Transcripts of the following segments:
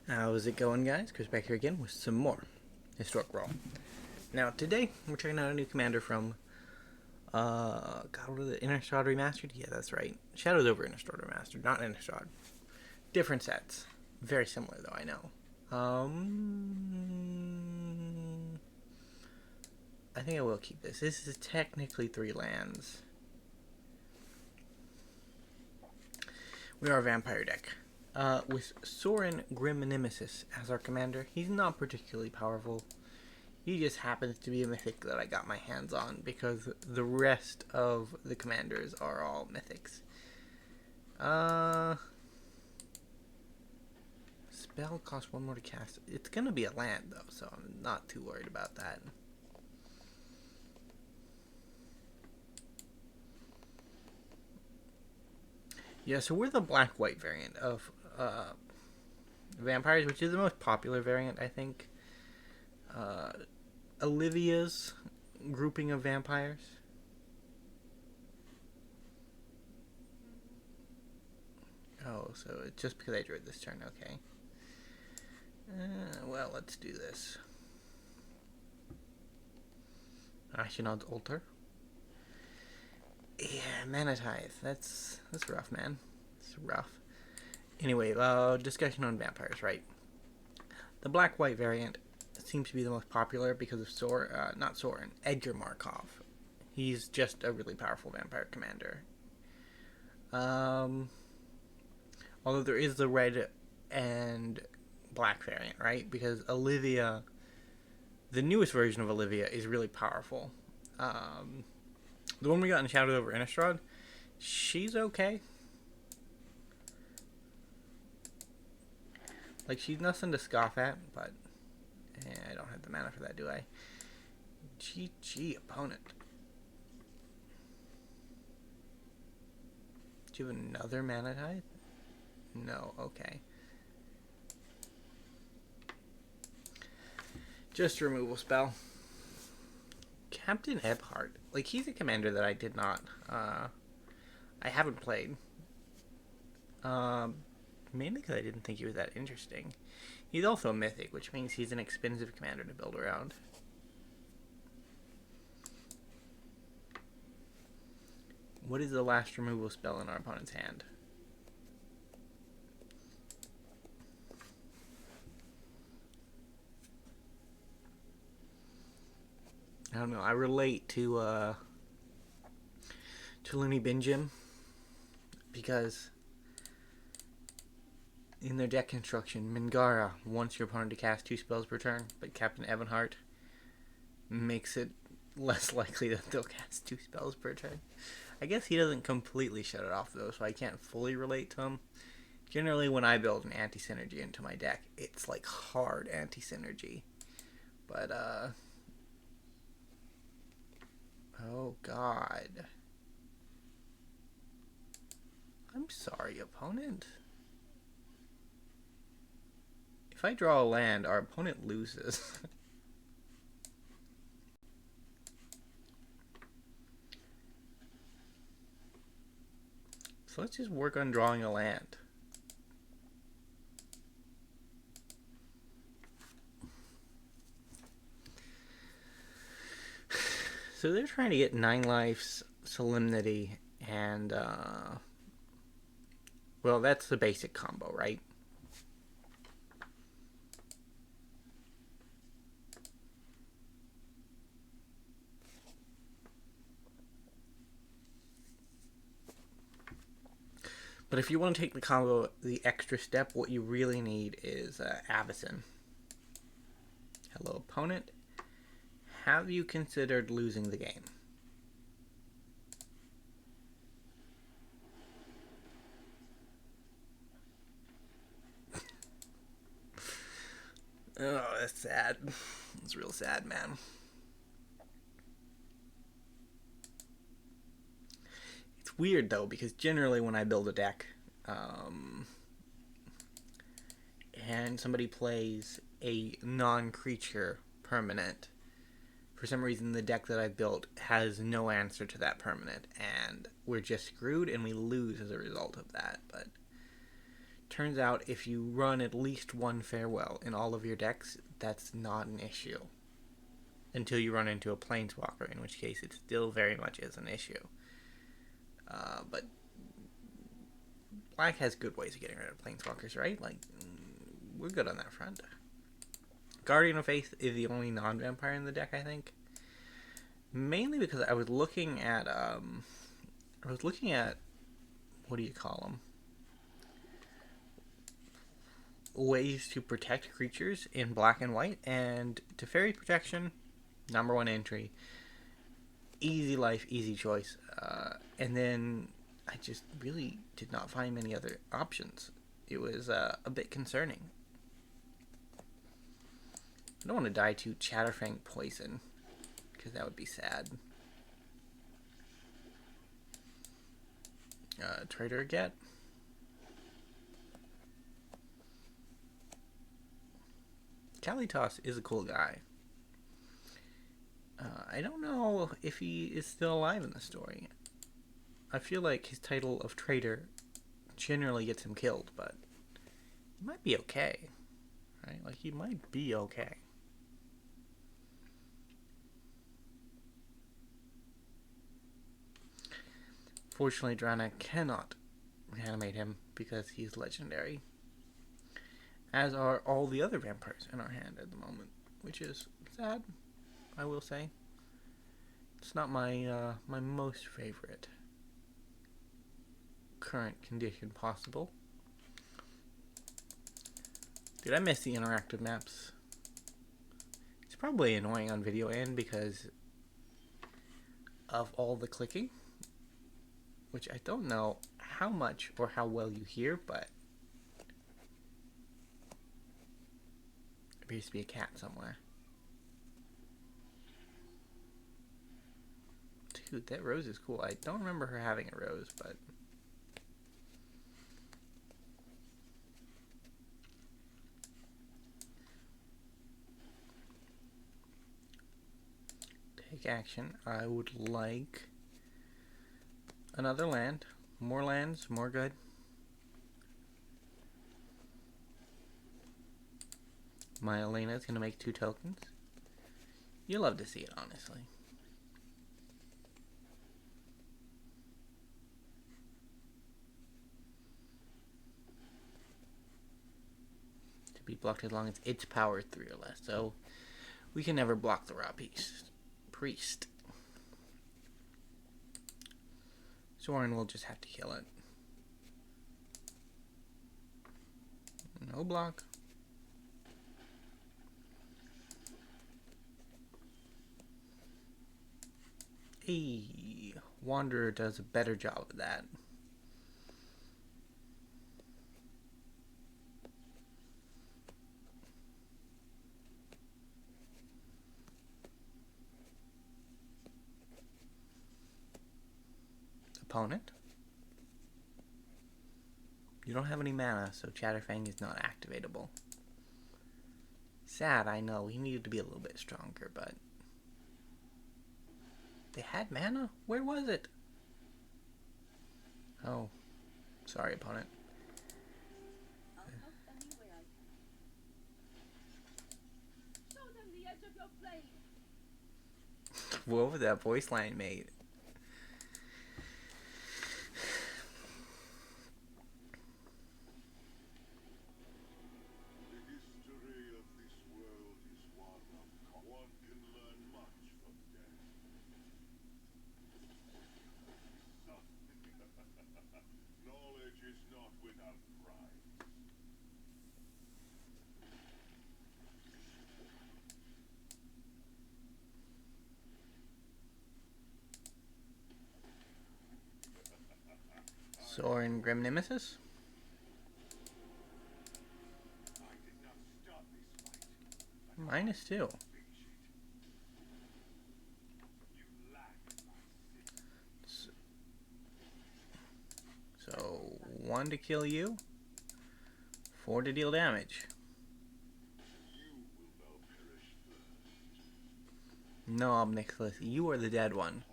How's it going, guys? Chris back here again with some more Historic Brawl. Now, today, we're checking out a new commander from, God, what was it? Innistrad Remastered? Yeah, that's right. Shadows over Innistrad Remastered, not Innistrad. Different sets. Very similar, though, I know. I think I will keep this. This is technically 3 lands. We are a vampire deck. With Sorin Grim Nemesis as our commander. He's not particularly powerful. He just happens to be a mythic that I got my hands on because the rest of the commanders are all mythics. Spell costs 1 more to cast. It's gonna be a land though, so I'm not too worried about that. Yeah, so we're the black-white variant of vampires, which is the most popular variant, I think. Olivia's grouping of vampires. Oh, so it's just because I drew it this turn, okay. Well, let's do this. Ashnod's Altar. Yeah, Mana Tithe. That's rough, man. It's rough. Anyway, discussion on vampires, right? The black-white variant seems to be the most popular because of not Sorin, Edgar Markov. He's just a really powerful vampire commander. Although there is the red and black variant, right? Because Olivia, the newest version of Olivia, is really powerful. The one we got in Shadows over Innistrad, she's okay. Like, she's nothing to scoff at, but I don't have the mana for that, do I? GG, opponent. Do you have another Mana Tithe? No, okay. Just a removal spell. Captain Ebhart. Like, he's a commander that I did not, I haven't played. Mainly because I didn't think he was that interesting. He's also a mythic, which means he's an expensive commander to build around. What is the last removal spell in our opponent's hand? I don't know. I relate to Looney Bin Gym because in their deck construction, Mingara wants your opponent to cast 2 spells per turn, but Captain Ebonheart makes it less likely that they'll cast 2 spells per turn. I guess he doesn't completely shut it off though, so I can't fully relate to him. Generally, when I build an anti-synergy into my deck, it's like hard anti-synergy. But, oh god. I'm sorry, opponent. If I draw a land, our opponent loses. So let's just work on drawing a land. So they're trying to get 9 lives, Solemnity, and, well, that's the basic combo, right? But if you want to take the combo the extra step, what you really need is Avacyn. Hello, opponent. Have you considered losing the game? Oh, that's sad. It's real sad, man. It's weird, though, because generally when I build a deck, and somebody plays a non-creature permanent, for some reason the deck that I've built has no answer to that permanent, and we're just screwed and we lose as a result of that. But turns out if you run at least one Farewell in all of your decks, that's not an issue. Until you run into a Planeswalker, in which case it still very much is an issue. But Black has good ways of getting rid of Planeswalkers, right? Like, we're good on that front. Guardian of Faith is the only non-vampire in the deck, I think. Mainly because I was looking at, what do you call them? Ways to protect creatures in black and white, and Teferi protection, #1 entry. Easy life, easy choice. And then I just really did not find many other options. It was a bit concerning. I don't want to die to Chatterfang Poison, because that would be sad. Traitor Ghet. Kalitas is a cool guy. I don't know if he is still alive in the story. I feel like his title of traitor generally gets him killed, but he might be okay. Right? Like, he might be okay. Fortunately, Drana cannot reanimate him because he's legendary. As are all the other vampires in our hand at the moment, which is sad, I will say. It's not my my most favorite current condition possible. Dude, I miss the interactive maps. It's probably annoying on video end because of all the clicking, which I don't know how much or how well you hear, but there appears to be a cat somewhere. Dude, that rose is cool. I don't remember her having a rose, but take action. I would like another land. More lands, more good. My Elena is going to make 2 tokens. You love to see it, honestly. To be blocked as long as it's powered 3 or less. So we can never block the raw priest. Sorin will just have to kill it. No block. Hey, Wanderer does a better job of that. Opponent. You don't have any mana, so Chatterfang is not activatable. Sad, I know. He needed to be a little bit stronger, but they had mana? Where was it? Oh. Sorry, opponent. What was that voice line made? Sorin Grim Nemesis? -2. So 1 to kill you, 4 to deal damage. No, Nicholas, you are the dead one.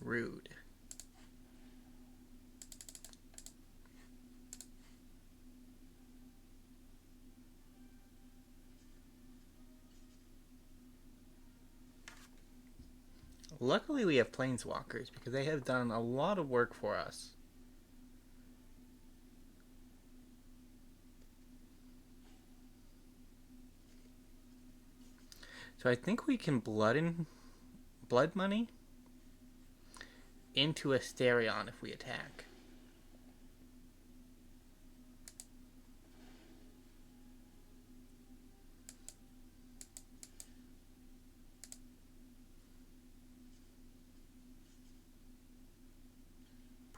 Rude. Luckily we have planeswalkers because they have done a lot of work for us. So I think we can blood money into Astarion if we attack.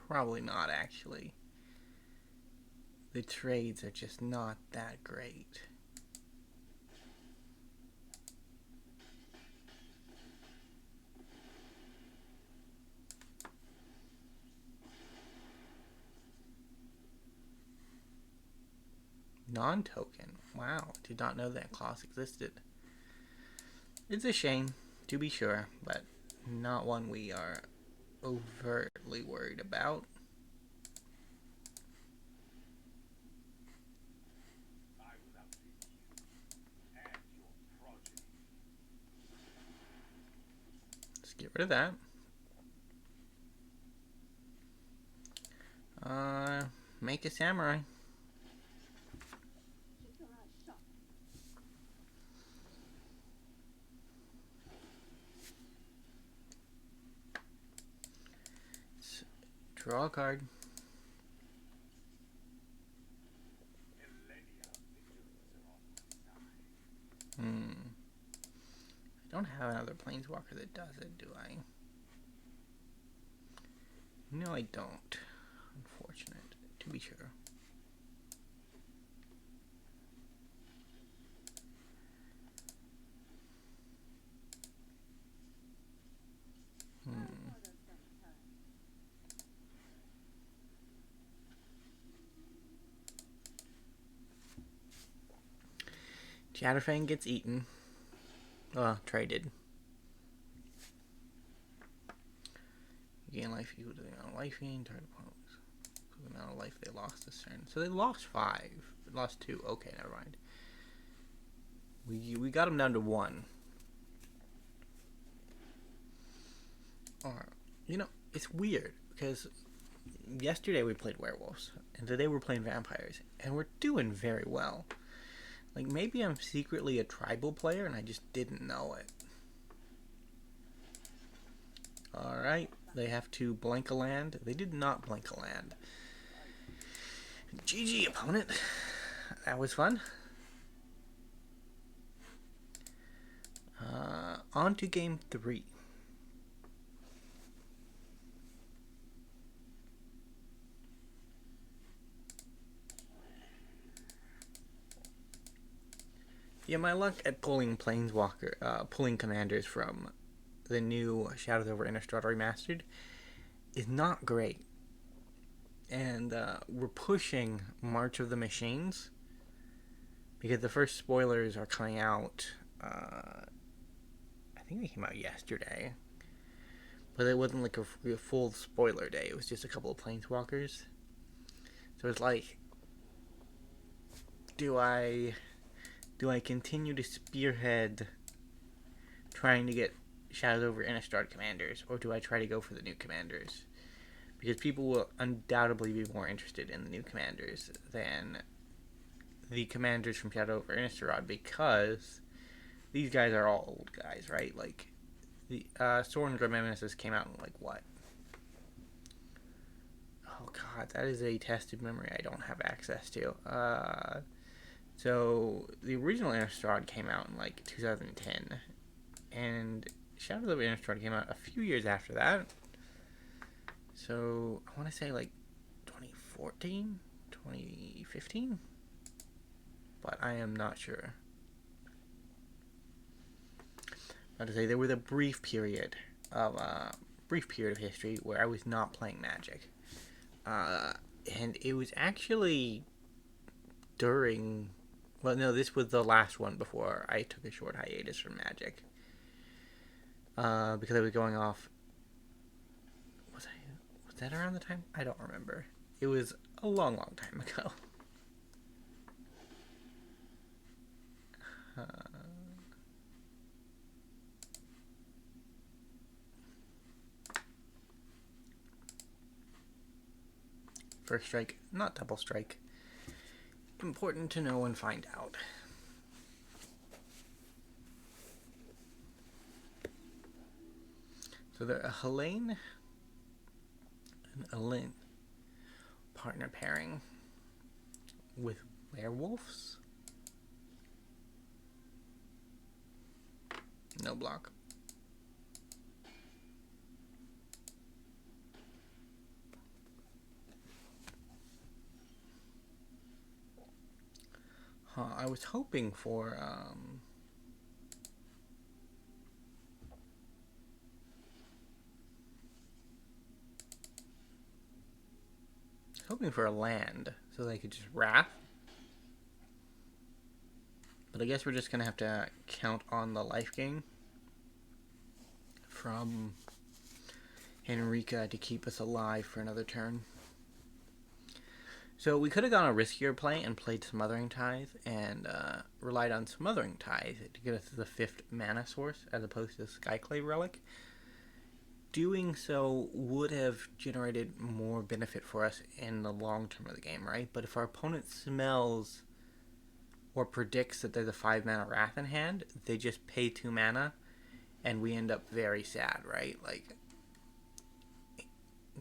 Probably not, actually. The trades are just not that great. Non-token. Wow, did not know that clause existed. It's a shame, to be sure, but not one we are overtly worried about. Let's get rid of that. Make a samurai. Draw a card. I don't have another planeswalker that does it, do I? No, I don't. Unfortunate, to be sure. Shatterfang gets eaten. Traded. You gain life equal to the amount of life gained. Target opponents. The amount of life they lost this turn. So they lost 5. They lost 2. Okay, never mind. We got them down to 1. You know, it's weird because yesterday we played werewolves and today we're playing vampires and we're doing very well. Like, maybe I'm secretly a tribal player and I just didn't know it. Alright, they have to blank a land. They did not blank a land. GG, opponent. That was fun. On to game 3. Yeah, my luck at pulling pulling commanders from the new Shadows over Innistrad Remastered is not great. And we're pushing March of the Machines because the first spoilers are coming out. I think they came out yesterday, but it wasn't like a full spoiler day. It was just a couple of planeswalkers. So it's like, do I continue to spearhead trying to get Shadows over Innistrad commanders, or do I try to go for the new commanders? Because people will undoubtedly be more interested in the new commanders than the commanders from Shadow over Innistrad, because these guys are all old guys, right? Like, the Sorin the Nemesis came out in, like, what? Oh god, that is a tested memory I don't have access to. So, the original Innistrad came out in, like, 2010. And Shadows of Innistrad came out a few years after that. So, I want to say, like, 2014? 2015? But I am not sure. I have to say, there was a brief period of history where I was not playing Magic. And it was actually during... Well, no, this was the last one before I took a short hiatus from Magic. because I was going off. Was that around the time? I don't remember. It was a long, long time ago. First strike, not double strike. Important to know and find out. So they're a Helene and Elend partner pairing with werewolves. No block. I was hoping for a land so they could just wrath. But I guess we're just gonna have to count on the life gain from Henrika to keep us alive for another turn. So we could have gone a riskier play and played Smothering Tithe and relied on Smothering Tithe to get us the 5th mana source as opposed to Skyclave Relic. Doing so would have generated more benefit for us in the long term of the game, right? But if our opponent smells or predicts that there's a 5 mana Wrath in hand, they just pay 2 mana and we end up very sad, right? Like,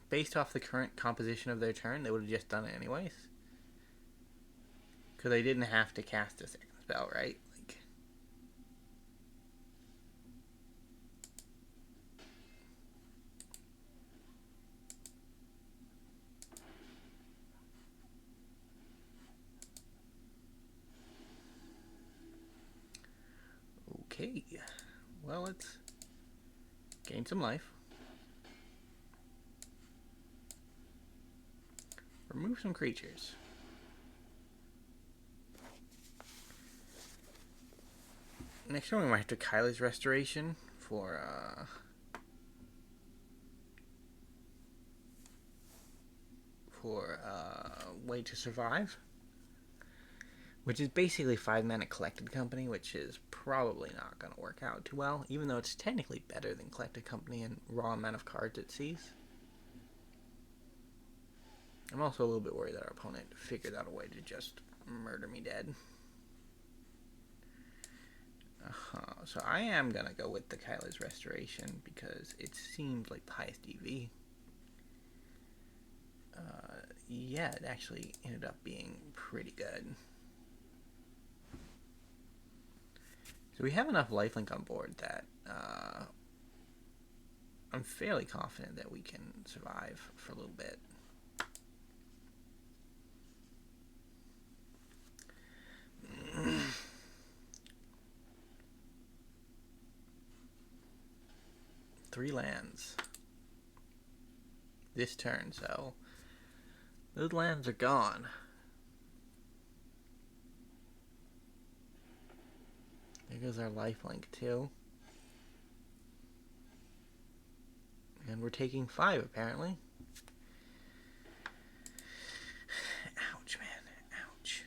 based off the current composition of their turn, they would have just done it anyways. Because they didn't have to cast a second spell, right? Like, okay. Well, let's gain some life. Remove some creatures. Next turn we might have to Kylie's Restoration for Way to Survive, which is basically 5 mana Collected Company, which is probably not going to work out too well, even though it's technically better than Collected Company and raw amount of cards it sees. I'm also a little bit worried that our opponent figured out a way to just murder me dead. So I am going to go with the Kylie's Restoration because it seems like the highest EV. Yeah, it actually ended up being pretty good. So we have enough lifelink on board that I'm fairly confident that we can survive for a little bit. Three lands this turn, so those lands are gone. There goes our lifelink too. And we're taking 5 apparently. Ouch, man. Ouch.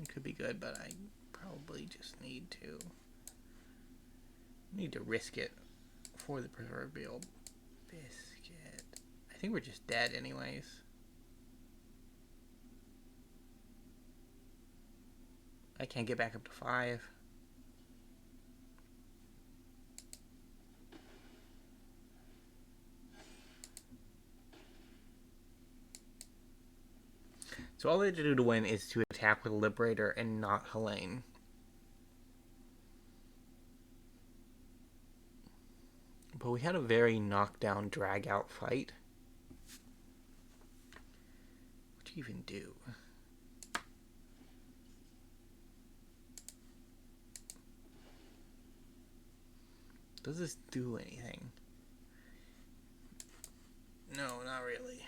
It could be good, but I probably just need to risk it for the proverbial biscuit. I think we're just dead anyways. I can't get back up to 5. So all they have to do to win is to attack with Liberator and not Helene. But we had a very knockdown, drag-out fight. What do you even do? Does this do anything? No, not really.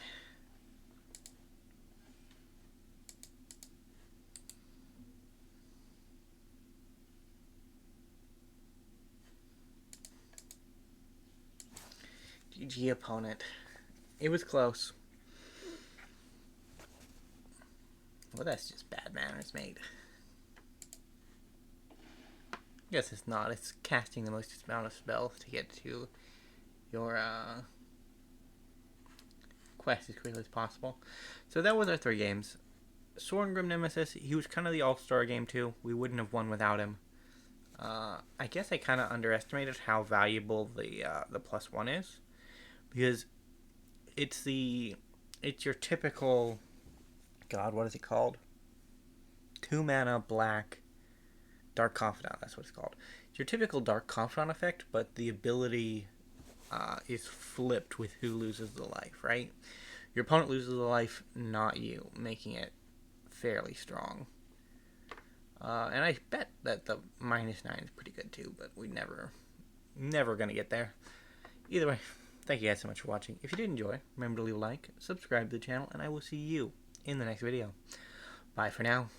GG opponent. It was close. Well, that's just bad manners, mate. Guess it's not. It's casting the most amount of spells to get to your quest as quickly as possible. So that was our 3 games. Sorin Nemesis, he was kind of the all-star game too. We wouldn't have won without him. I guess I kind of underestimated how valuable the +1 is, because it's your typical, God, what is it called? 2 mana black Dark Confidant. That's what it's called. It's your typical Dark Confidant effect, but the ability is flipped with who loses the life. Right? Your opponent loses the life, not you, making it fairly strong. And I bet that the -9 is pretty good too, but we never gonna get there. Either way, thank you guys so much for watching. If you did enjoy, remember to leave a like, subscribe to the channel, and I will see you in the next video. Bye for now.